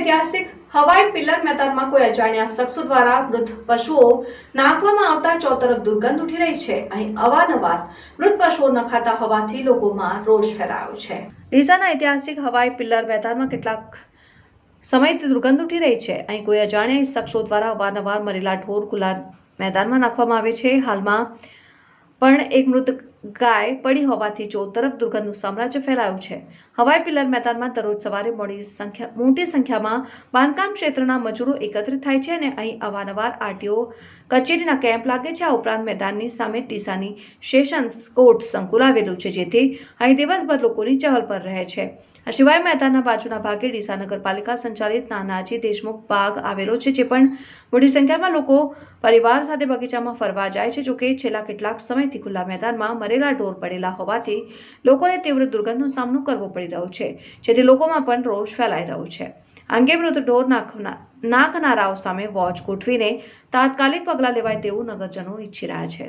ઐતિહાસિક હવાઈ પિલ્લર મેદાનમાં કોઈ અજાણ્યા શખ્સો દ્વારા મૃત પશુઓ નાખવામાં આવતા ચોતરફ દુર્ગંધ ઉઠી રહી છે। અહીં અવારનવાર મૃત પશુઓ નખાતા હોવાથી લોકોમાં રોષ ફેલાયો છે। ડીસાના ઐતિહાસિક હવાઈ પિલ્લર મેદાનમાં કેટલાક સમયથી દુર્ગંધ ઉઠી રહી છે। અહીં કોઈ અજાણ્યા શખ્સો દ્વારા અવારનવાર મરેલા ઢોર ખુલ્લા મેદાનમાં નાખવામાં આવે છે। હાલમાં પણ એક મૃત ગાય પડી હોવાથી ચોતરફ દુર્ગંધનું સામ્રાજ્ય ફેલાયું છે। હવાઈ પિલ્લર મેદાનમાં દરરોજ સવારે મોટી સંખ્યામાં બાંધકામ ક્ષેત્રના મજૂરો એકત્રિત થાય છે અને અહીં અવારનવાર આરટીઓ કચેરીના કેમ્પ લાગે છે। આ ઉપરાંત મેદાનની સામે ડીસાની સેશન્સ કોર્ટ સંકુલ આવેલું છે, જેથી અહીં દિવસભર લોકોની ચહલ પર રહે છે। આ સિવાય મેદાનના બાજુના ભાગે ડીસા નગરપાલિકા સંચાલિત નાનાજી દેશમુખ બાગ આવેલો છે, જે પણ મોટી સંખ્યામાં લોકો પરિવાર સાથે બગીચામાં ફરવા જાય છે। જોકે છેલ્લા કેટલાક સમયથી ખુલ્લા મેદાનમાં મરેલા ઢોર પડેલા હોવાથી લોકોને તીવ્ર દુર્ગંધનો સામનો કરવો પડી રહ્યો છે, જેથી લોકોમાં પણ રોષ ફેલાઈ રહ્યો છે। આ અંગે મૃત ઢોર નાખનારાઓ સામે વોચ ગોઠવીને તાત્કાલિક પગલાં લેવાય તેવું નગરજનો ઈચ્છી રહ્યા છે।